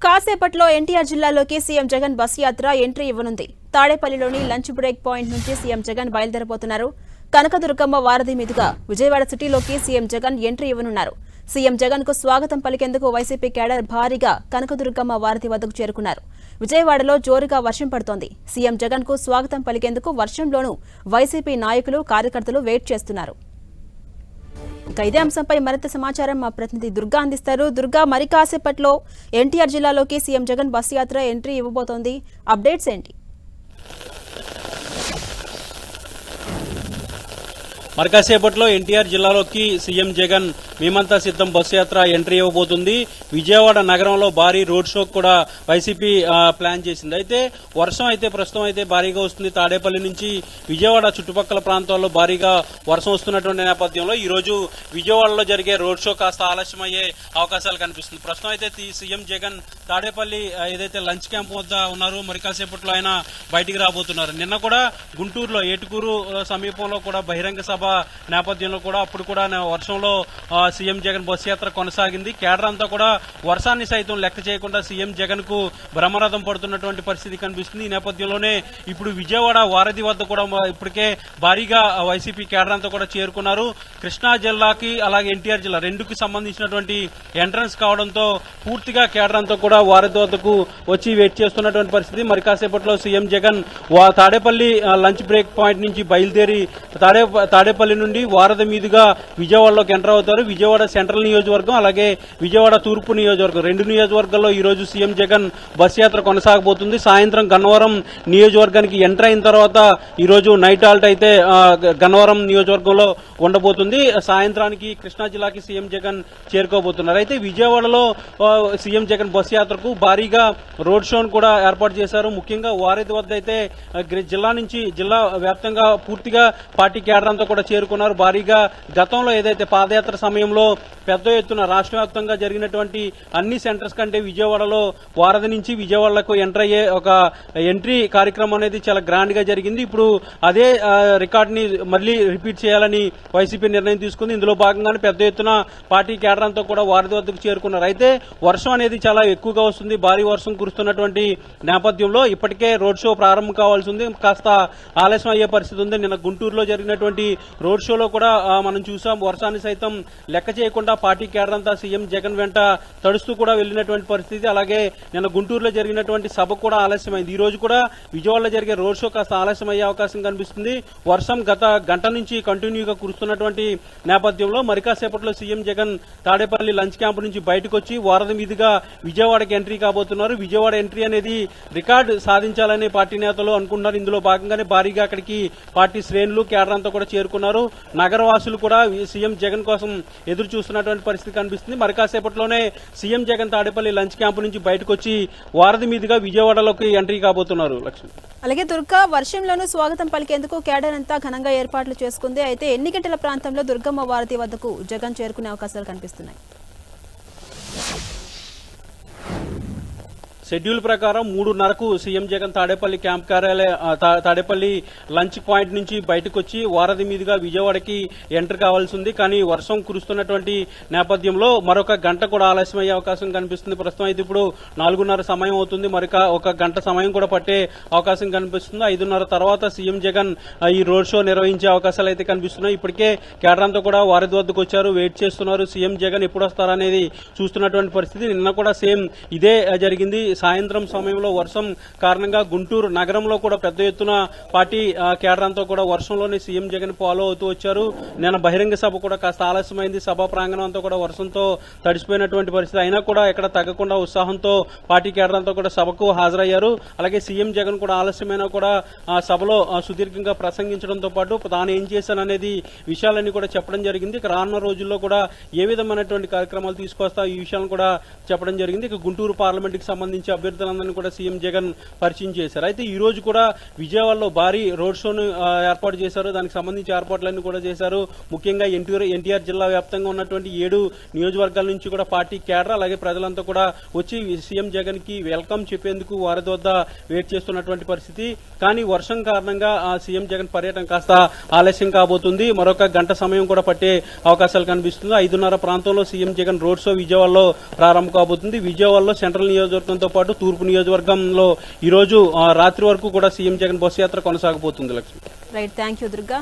కాసేపట్లో ఎన్టీఆర్ జిల్లాలోకి CM Jagan bus యాత్ర ఎంట్రీ ఇవ్వనుంది. తాడేపల్లిలోని లంచ్ బ్రేక్ పాయింట్ నుంచి సీఎం జగన్ బయలుదేరబోతున్నారు. కనకదుర్గమ్మ వారధి మీదుగా విజయవాడ సిటీలోకి సీఎం జగన్ ఎంట్రీ ఇవ్వనున్నారు. సీఎం జగన్ కు స్వాగతం పలికేందుకు వైసీపీ కేడర్ భారీగా కనకదుర్గమ్మ వారధి వద్దకు చేరుకున్నారు. విజయవాడలో జోరుగా వర్షం పడుతోంది. సీఎం జగన్ కు స్వాగతం పలికేందుకు వర్షంలోనూ వైసీపీ నాయకులు కార్యకర్తలు వెయిట్ చేస్తున్నారు. ఇదే అంశంపై మరింత సమాచారం మా ప్రతినిధి దుర్గా అందిస్తారు. దుర్గా, మరి కాసేపట్లో ఎన్టీఆర్ జిల్లాలోకి సీఎం జగన్ బస్ యాత్ర ఎంట్రీ ఇవ్వబోతోంది. అప్డేట్స్ ఏంటి? మరి కాసేపట్లో ఎన్టీఆర్ జిల్లాలోకి సీఎం జగన్ మేమంతా సిద్ధం బస్సు యాత్ర ఎంట్రీ ఇవ్వబోతుంది. విజయవాడ నగరంలో భారీ రోడ్ షో కూడా వైసీపీ ప్లాన్ చేసింది. అయితే వర్షం అయితే ప్రస్తుతం అయితే భారీగా వస్తుంది. తాడేపల్లి నుంచి విజయవాడ చుట్టుపక్కల ప్రాంతాల్లో భారీగా వర్షం వస్తున్నటువంటి నేపథ్యంలో ఈ రోజు విజయవాడలో జరిగే రోడ్ షో కాస్త ఆలస్యమయ్యే అవకాశాలు కనిపిస్తుంది. ప్రస్తుతం అయితే సీఎం జగన్ తాడేపల్లి ఏదైతే లంచ్ క్యాంప్ వద్ద ఉన్నారో మరి కాసేపట్లో ఆయన బయటికి రాబోతున్నారు. నిన్న కూడా గుంటూరులో ఏటుకూరు సమీపంలో కూడా బహిరంగ సభ నేపథ్యంలో కూడా అప్పుడు కూడా వర్షంలో సీఎం జగన్ బస్సు యాత్ర కొనసాగింది. కేడర్ అంతా కూడా వర్షాన్ని సైతం లెక్క చేయకుండా సీఎం జగన్ కు బ్రహ్మరథం పడుతున్నటువంటి పరిస్థితి కనిపిస్తుంది. ఈ నేపథ్యంలోనే ఇప్పుడు విజయవాడ వారధి వద్ద కూడా ఇప్పటికే భారీగా వైసీపీ కేడర్ అంతా కూడా చేరుకున్నారు. కృష్ణా జిల్లాకి అలాగే ఎన్టీఆర్ జిల్లా రెండుకి సంబంధించినటువంటి ఎంట్రన్స్ కావడంతో పూర్తిగా కేడర్ అంతా కూడా వారధి వద్దకు వచ్చి వెయిట్ చేస్తున్నటువంటి పరిస్థితి. మరి కాసేపట్లో CM Jagan Tadepalli lunch break point నుంచి బయలుదేరి తాడేపల్లి నుండి వారధి మీదుగా విజయవాడలోకి ఎంటర్ అవుతారు. విజయవాడ సెంట్రల్ నియోజకవర్గం అలాగే విజయవాడ తూర్పు నియోజకవర్గం రెండు నియోజకవర్గాల్లో ఈ రోజు సీఎం జగన్ బస్ యాత్ర కొనసాగబోతుంది. సాయంత్రం గన్నవరం నియోజకవర్గానికి ఎంటర్ అయిన తర్వాత ఈ రోజు నైట్ హాల్ట్ అయితే గన్నవరం నియోజకవర్గంలో ఉండబోతుంది. సాయంత్రానికి కృష్ణా జిల్లాకి సీఎం జగన్ చేరుకోబోతున్నారు. అయితే విజయవాడలో సీఎం జగన్ బస్ యాత్రకు భారీగా రోడ్ షోను కూడా ఏర్పాటు చేశారు. ముఖ్యంగా వారధి వద్ద అయితే జిల్లా వ్యాప్తంగా పూర్తిగా పార్టీ కేడర్ అంతా కూడా చేరుకున్నారు. భారీగా గతంలో ఏదైతే పాదయాత్ర సమయంలో పెద్ద ఎత్తున రాష్ట్ర వ్యాప్తంగా జరిగినటువంటి అన్ని సెంటర్స్ కంటే విజయవాడలో వారధి నుంచి విజయవాడలకు ఎంటర్ అయ్యే ఒక ఎంట్రీ కార్యక్రమం అనేది చాలా గ్రాండ్ గా జరిగింది. ఇప్పుడు అదే రికార్డ్ ని మళ్లీ రిపీట్ చేయాలని వైసీపీ నిర్ణయం తీసుకుంది. ఇందులో భాగంగానే పెద్ద ఎత్తున పార్టీ కేడర్ అంతా కూడా వారధి వద్దకు చేరుకున్నారు. అయితే వర్షం అనేది చాలా ఎక్కువగా వస్తుంది. భారీ వర్షం కురుస్తున్నటువంటి నేపథ్యంలో ఇప్పటికే రోడ్ షో ప్రారంభం కావాల్సి ఉంది. కాస్త ఆలస్యం అయ్యే పరిస్థితి ఉంది. నిన్న గుంటూరులో జరిగినటువంటి రోడ్ షోలో కూడా మనం చూసాం. వర్షాన్ని సైతం లెక్క చేయకుండా పార్టీ కేడర్ అంతా సీఎం జగన్ వెంట తడుస్తూ కూడా వెళ్లినటువంటి పరిస్థితి. అలాగే నిన్న గుంటూరులో జరిగినటువంటి సభ కూడా ఆలస్యమైంది. ఈ రోజు కూడా విజయవాడలో జరిగే రోడ్ షో కాస్త ఆలస్యం అయ్యే అవకాశం కనిపిస్తుంది. వర్షం గత గంట నుంచి కంటిన్యూగా కురుస్తున్నటువంటి నేపథ్యంలో మరి కాసేపట్లో CM Jagan Tadepalli lunch camp నుంచి బయటకు వచ్చి వారధి మీదుగా విజయవాడకి ఎంట్రీ కాబోతున్నారు. విజయవాడ ఎంట్రీ అనేది రికార్డు సాధించాలని పార్టీ నేతలు అనుకుంటున్నారు. ఇందులో భాగంగానే భారీగా అక్కడికి పార్టీ శ్రేణులు కేడర్ అంతా కూడా చేరుకున్నారు. నగరవాసులు కూడా సీఎం జగన్ కోసం ఎదురు చూస్తున్నటువంటి పరిస్థితి కనిపిస్తుంది. మరి కాసేపట్లోనే CM Jagan Tadepalli lunch camp నుంచి బయటకు వచ్చి వారధి మీదుగా విజయవాడలోకి ఎంట్రీ కాబోతున్నారు. లక్ష్మి, అలాగే దుర్గా, వర్షంలోనూ స్వాగతం పలికేందుకు కేడర్ అంతా ఘనంగా ఏర్పాట్లు చేసుకుంది. అయితే ఎన్ని గంటల ప్రాంతంలో దుర్గమ్మ వారధి వద్దకు జగన్ చేరుకునే అవకాశాలు కనిపిస్తున్నాయి? షెడ్యూల్ ప్రకారం 3:30కు CM Jagan Tadepalli camp Tadepalli lunch point నుంచి బయటకు వచ్చి వారధి మీదుగా విజయవాడకి ఎంటర్ కావాల్సి ఉంది. కానీ వర్షం కురుస్తున్నటువంటి నేపథ్యంలో మరొక గంట కూడా ఆలస్యం అయ్యే అవకాశం కనిపిస్తుంది. ప్రస్తుతం అయితే ఇప్పుడు 4:30 సమయం అవుతుంది. ఒక గంట సమయం కూడా పట్టే అవకాశం కనిపిస్తుంది. 5:30 తర్వాత సీఎం జగన్ ఈ రోడ్ షో నిర్వహించే అవకాశాలు అయితే కనిపిస్తున్నాయి. ఇప్పటికే కేడర్ అంతా కూడా వారధి వద్దకు వచ్చారు, వెయిట్ చేస్తున్నారు. సీఎం జగన్ ఎప్పుడు వస్తారనేది చూస్తున్నటువంటి పరిస్థితి. నిన్న కూడా సేమ్ ఇదే జరిగింది. సాయంత్రం సమయంలో వర్షం కారణంగా గుంటూరు నగరంలో కూడా పెద్ద ఎత్తున పార్టీ కేడర్ అంతా కూడా వర్షంలోనే సీఎం జగన్ ఫాలో అవుతూ వచ్చారు. నిన్న బహిరంగ సభ కూడా కాస్త ఆలస్యమైంది. సభా ప్రాంగణం అంతా కూడా వర్షంతో తడిసిపోయినటువంటి పరిస్థితి. అయినా కూడా ఎక్కడ తగ్గకుండా ఉత్సాహంతో పార్టీ కేడర్ అంతా కూడా సభకు హాజరయ్యారు. అలాగే సీఎం జగన్ కూడా ఆలస్యమైనా కూడా సభలో సుదీర్ఘంగా ప్రసంగించడంతో పాటు తాను ఏం చేశాననేది విషయాలన్నీ కూడా చెప్పడం జరిగింది. ఇక రానున్న రోజుల్లో కూడా ఏ విధమైనటువంటి కార్యక్రమాలు తీసుకొస్తా ఈ విషయాలను కూడా చెప్పడం జరిగింది. ఇక గుంటూరు పార్లమెంట్ కి సంబంధించి సంబంధించి అభ్యర్థులందరినీ కూడా సీఎం జగన్ పరిచయం చేశారు. అయితే ఈ రోజు కూడా విజయవాడలో భారీ రోడ్ షోను ఏర్పాటు చేశారు. దానికి సంబంధించి ఏర్పాట్లన్నీ కూడా చేశారు. ముఖ్యంగా ఎన్టీఆర్ జిల్లా వ్యాప్తంగా ఉన్నటువంటి 7 నియోజకవర్గాల నుంచి కూడా పార్టీ కేడర్ అలాగే ప్రజలంతా కూడా వచ్చి సీఎం జగన్ కి వెల్కమ్ చెప్పేందుకు వారి వద్ద వెయిట్ చేస్తున్నటువంటి పరిస్థితి. కానీ వర్షం కారణంగా సీఎం జగన్ పర్యటన కాస్త ఆలస్యం కాబోతుంది. మరొక గంట సమయం కూడా పట్టే అవకాశాలు కనిపిస్తుంది. 5:30 ప్రాంతంలో సీఎం జగన్ రోడ్ షో విజయవాడలో ప్రారంభం కాబోతుంది. విజయవాడలో సెంట్రల్ నియోజకవర్గంతో పాటు తూర్పు నియోజకవర్గంలో ఈ రోజు రాత్రి వరకు కూడా సీఎం జగన్ బస్సు యాత్ర కొనసాగబోతుంది. Lakshmi. Right, thank you Durga.